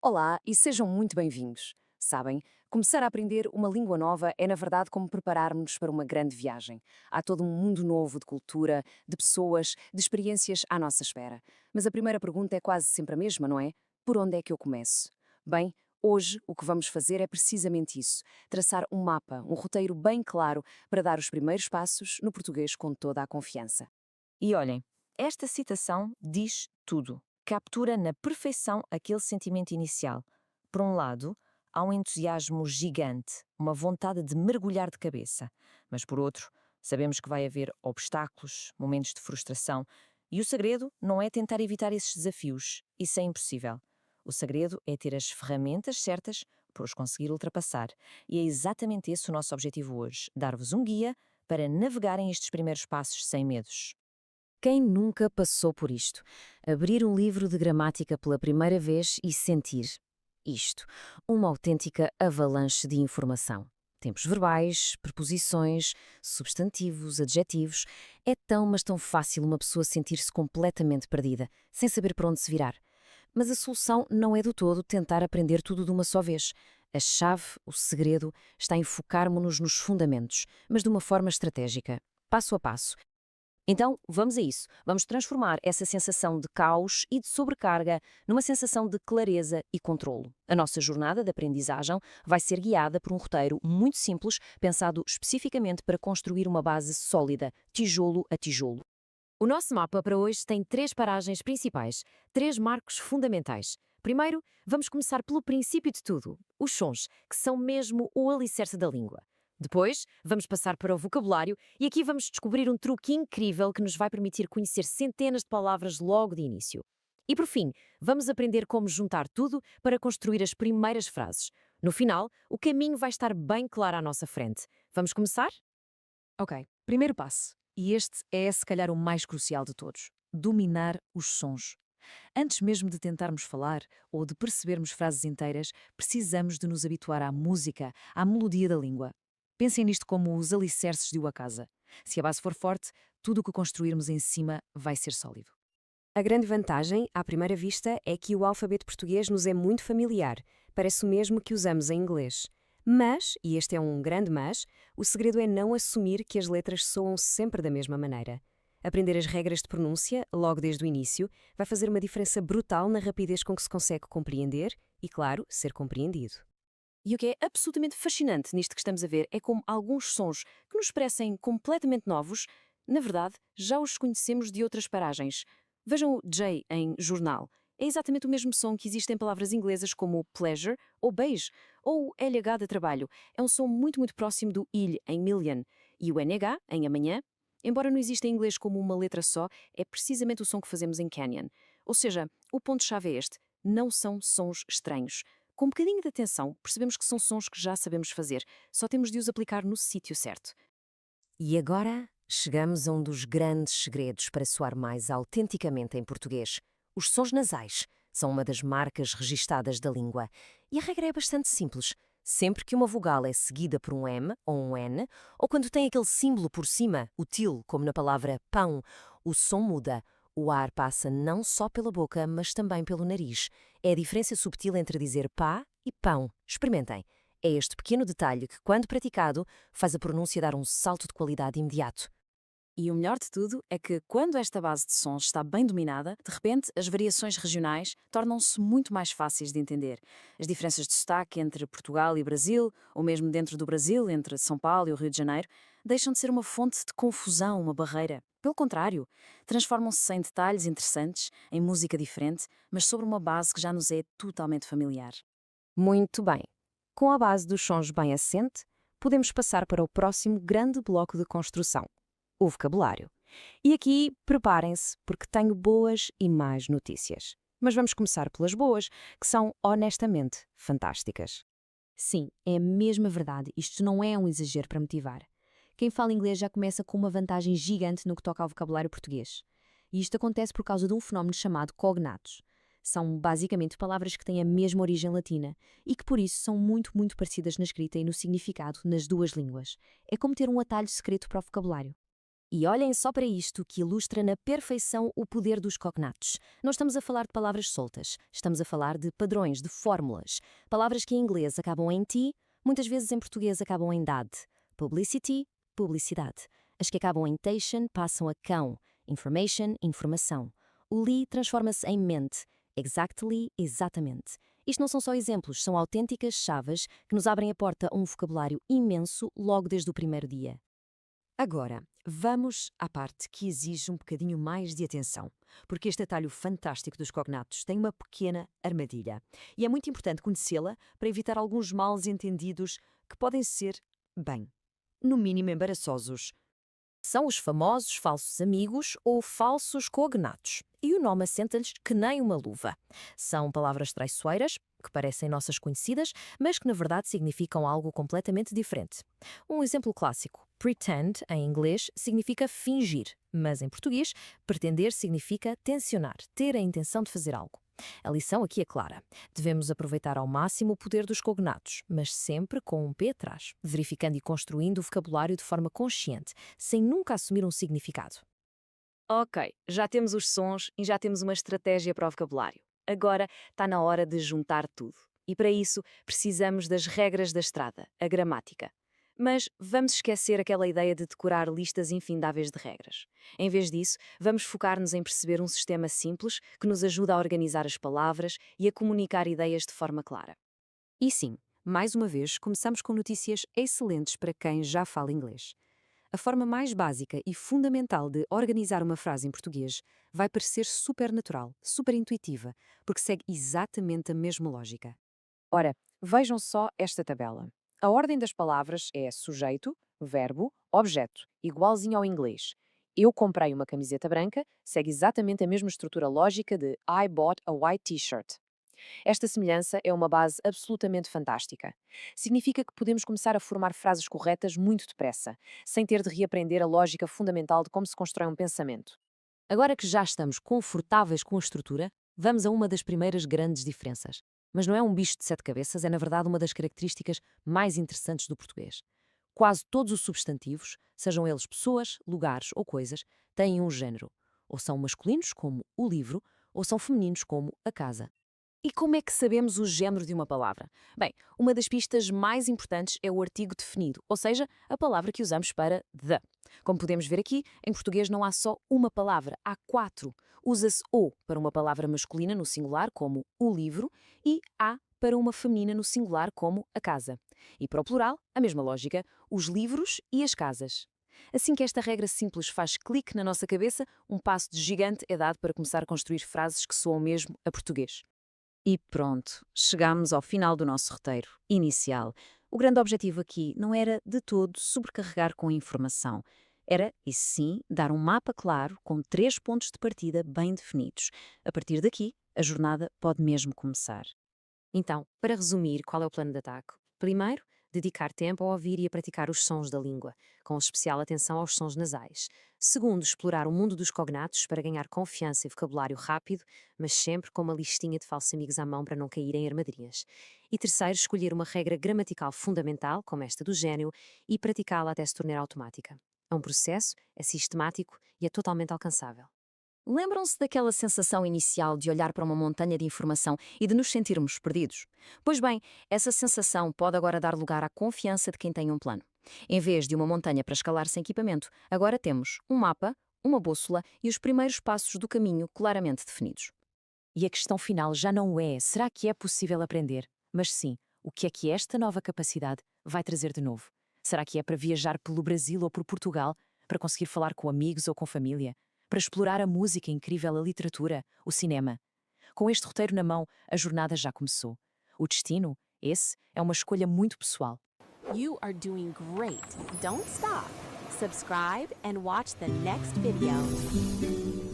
Olá e sejam muito bem-vindos. Sabem, começar a aprender uma língua nova é, na verdade, como prepararmos para uma grande viagem. Há todo um mundo novo de cultura, de pessoas, de experiências à nossa espera. Mas a primeira pergunta é quase sempre a mesma, não é? Por onde é que eu começo? Bem, hoje o que vamos fazer é precisamente isso: traçar um mapa, um roteiro bem claro para dar os primeiros passos no português com toda a confiança. E olhem, esta citação diz tudo. Captura na perfeição aquele sentimento inicial. Por um lado, há um entusiasmo gigante, uma vontade de mergulhar de cabeça. Mas por outro, sabemos que vai haver obstáculos, momentos de frustração. E o segredo não é tentar evitar esses desafios. Isso é impossível. O segredo é ter as ferramentas certas para os conseguir ultrapassar. E é exatamente esse o nosso objetivo hoje: dar-vos um guia para navegarem estes primeiros passos sem medos. Quem nunca passou por isto? Abrir um livro de gramática pela primeira vez e sentir isto, uma autêntica avalanche de informação. Tempos verbais, preposições, substantivos, adjetivos. É tão, mas tão fácil uma pessoa sentir-se completamente perdida, sem saber para onde se virar. Mas a solução não é do todo tentar aprender tudo de uma só vez. A chave, o segredo, está em focarmos-nos nos fundamentos, mas de uma forma estratégica, passo a passo. Então, vamos a isso. Vamos transformar essa sensação de caos e de sobrecarga numa sensação de clareza e controlo. A nossa jornada de aprendizagem vai ser guiada por um roteiro muito simples, pensado especificamente para construir uma base sólida, tijolo a tijolo. O nosso mapa para hoje tem três paragens principais, três marcos fundamentais. Primeiro, vamos começar pelo princípio de tudo, os sons, que são mesmo o alicerce da língua. Depois, vamos passar para o vocabulário e aqui vamos descobrir um truque incrível que nos vai permitir conhecer centenas de palavras logo de início. E por fim, vamos aprender como juntar tudo para construir as primeiras frases. No final, o caminho vai estar bem claro à nossa frente. Vamos começar? Ok, primeiro passo. E este é, se calhar, o mais crucial de todos: dominar os sons. Antes mesmo de tentarmos falar ou de percebermos frases inteiras, precisamos de nos habituar à música, à melodia da língua. Pensem nisto como os alicerces de uma casa. Se a base for forte, tudo o que construirmos em cima vai ser sólido. A grande vantagem, à primeira vista, é que o alfabeto português nos é muito familiar, parece o mesmo que usamos em inglês. Mas, e este é um grande mas, o segredo é não assumir que as letras soam sempre da mesma maneira. Aprender as regras de pronúncia, logo desde o início, vai fazer uma diferença brutal na rapidez com que se consegue compreender e, claro, ser compreendido. E o que é absolutamente fascinante nisto que estamos a ver é como alguns sons que nos parecem completamente novos, na verdade, já os conhecemos de outras paragens. Vejam o J em jornal. É exatamente o mesmo som que existe em palavras inglesas como pleasure ou beige, ou o LH de trabalho. É um som muito próximo do il em million. E o NH em amanhã, embora não exista em inglês como uma letra só, é precisamente o som que fazemos em canyon. Ou seja, o ponto-chave é este: não são sons estranhos. Com um bocadinho de atenção, percebemos que são sons que já sabemos fazer, só temos de os aplicar no sítio certo. E agora chegamos a um dos grandes segredos para soar mais autenticamente em português. Os sons nasais são uma das marcas registadas da língua. E a regra é bastante simples. Sempre que uma vogal é seguida por um M ou um N, ou quando tem aquele símbolo por cima, o til, como na palavra pão, o som muda. O ar passa não só pela boca, mas também pelo nariz. É a diferença subtil entre dizer pá e pão. Experimentem. É este pequeno detalhe que, quando praticado, faz a pronúncia dar um salto de qualidade imediato. E o melhor de tudo é que, quando esta base de sons está bem dominada, de repente as variações regionais tornam-se muito mais fáceis de entender. As diferenças de sotaque entre Portugal e Brasil, ou mesmo dentro do Brasil, entre São Paulo e o Rio de Janeiro, deixam de ser uma fonte de confusão, uma barreira. Pelo contrário, transformam-se em detalhes interessantes, em música diferente, mas sobre uma base que já nos é totalmente familiar. Muito bem. Com a base dos sons bem assente, podemos passar para o próximo grande bloco de construção, o vocabulário. E aqui, preparem-se, porque tenho boas e más notícias. Mas vamos começar pelas boas, que são honestamente fantásticas. Sim, é a mesma verdade. Isto não é um exagero para motivar. Quem fala inglês já começa com uma vantagem gigante no que toca ao vocabulário português. E isto acontece por causa de um fenómeno chamado cognatos. São basicamente palavras que têm a mesma origem latina e que por isso são muito parecidas na escrita e no significado nas duas línguas. É como ter um atalho secreto para o vocabulário. E olhem só para isto que ilustra na perfeição o poder dos cognatos. Não estamos a falar de palavras soltas, estamos a falar de padrões, de fórmulas. Palavras que em inglês acabam em "t", muitas vezes em português acabam em "dad". Publicity, publicidade. As que acabam em "tation" passam a "cão". Information, informação. O "li" transforma-se em "mente". Exactly, exatamente. Isto não são só exemplos, são autênticas chaves que nos abrem a porta a um vocabulário imenso logo desde o primeiro dia. Agora, vamos à parte que exige um bocadinho mais de atenção, porque este atalho fantástico dos cognatos tem uma pequena armadilha. E é muito importante conhecê-la para evitar alguns mal-entendidos que podem ser, bem, no mínimo embaraçosos. São os famosos falsos amigos ou falsos cognatos. E o nome assenta-lhes que nem uma luva. São palavras traiçoeiras, que parecem nossas conhecidas, mas que na verdade significam algo completamente diferente. Um exemplo clássico: pretend, em inglês, significa fingir, mas em português, pretender significa tencionar, ter a intenção de fazer algo. A lição aqui é clara. Devemos aproveitar ao máximo o poder dos cognatos, mas sempre com um pé atrás, verificando e construindo o vocabulário de forma consciente, sem nunca assumir um significado. Ok, já temos os sons e já temos uma estratégia para o vocabulário. Agora está na hora de juntar tudo. E para isso precisamos das regras da estrada, a gramática. Mas vamos esquecer aquela ideia de decorar listas infindáveis de regras. Em vez disso, vamos focar-nos em perceber um sistema simples que nos ajuda a organizar as palavras e a comunicar ideias de forma clara. E sim, mais uma vez, começamos com notícias excelentes para quem já fala inglês. A forma mais básica e fundamental de organizar uma frase em português vai parecer super natural, super intuitiva, porque segue exatamente a mesma lógica. Ora, vejam só esta tabela. A ordem das palavras é sujeito, verbo, objeto, igualzinho ao inglês. Eu comprei uma camiseta branca, segue exatamente a mesma estrutura lógica de I bought a white t-shirt. Esta semelhança é uma base absolutamente fantástica. Significa que podemos começar a formar frases corretas muito depressa, sem ter de reaprender a lógica fundamental de como se constrói um pensamento. Agora que já estamos confortáveis com a estrutura, vamos a uma das primeiras grandes diferenças. Mas não é um bicho de sete cabeças, é na verdade uma das características mais interessantes do português. Quase todos os substantivos, sejam eles pessoas, lugares ou coisas, têm um género. Ou são masculinos, como o livro, ou são femininos, como a casa. E como é que sabemos o género de uma palavra? Bem, uma das pistas mais importantes é o artigo definido, ou seja, a palavra que usamos para the. Como podemos ver aqui, em português não há só uma palavra, há 4. Usa-se o para uma palavra masculina no singular, como o livro, e a para uma feminina no singular, como a casa. E para o plural, a mesma lógica, os livros e as casas. Assim que esta regra simples faz clique na nossa cabeça, um passo de gigante é dado para começar a construir frases que soam mesmo a português. E pronto, chegamos ao final do nosso roteiro inicial. O grande objetivo aqui não era de todo sobrecarregar com informação. Era, e sim, dar um mapa claro com 3 pontos de partida bem definidos. A partir daqui, a jornada pode mesmo começar. Então, para resumir, qual é o plano de ataque? Primeiro, dedicar tempo a ouvir e a praticar os sons da língua, com especial atenção aos sons nasais. Segundo, explorar o mundo dos cognatos para ganhar confiança e vocabulário rápido, mas sempre com uma listinha de falsos amigos à mão para não cair em armadilhas. E terceiro, escolher uma regra gramatical fundamental, como esta do gênio, e praticá-la até se tornar automática. É um processo, é sistemático e é totalmente alcançável. Lembram-se daquela sensação inicial de olhar para uma montanha de informação e de nos sentirmos perdidos? Pois bem, essa sensação pode agora dar lugar à confiança de quem tem um plano. Em vez de uma montanha para escalar sem equipamento, agora temos um mapa, uma bússola e os primeiros passos do caminho claramente definidos. E a questão final já não é: será que é possível aprender? Mas sim, o que é que esta nova capacidade vai trazer de novo? Será que é para viajar pelo Brasil ou por Portugal, para conseguir falar com amigos ou com família? Para explorar a música incrível, a literatura, o cinema? Com este roteiro na mão, a jornada já começou. O destino, esse, é uma escolha muito pessoal. You are doing great. Don't stop. Subscribe and watch the next video.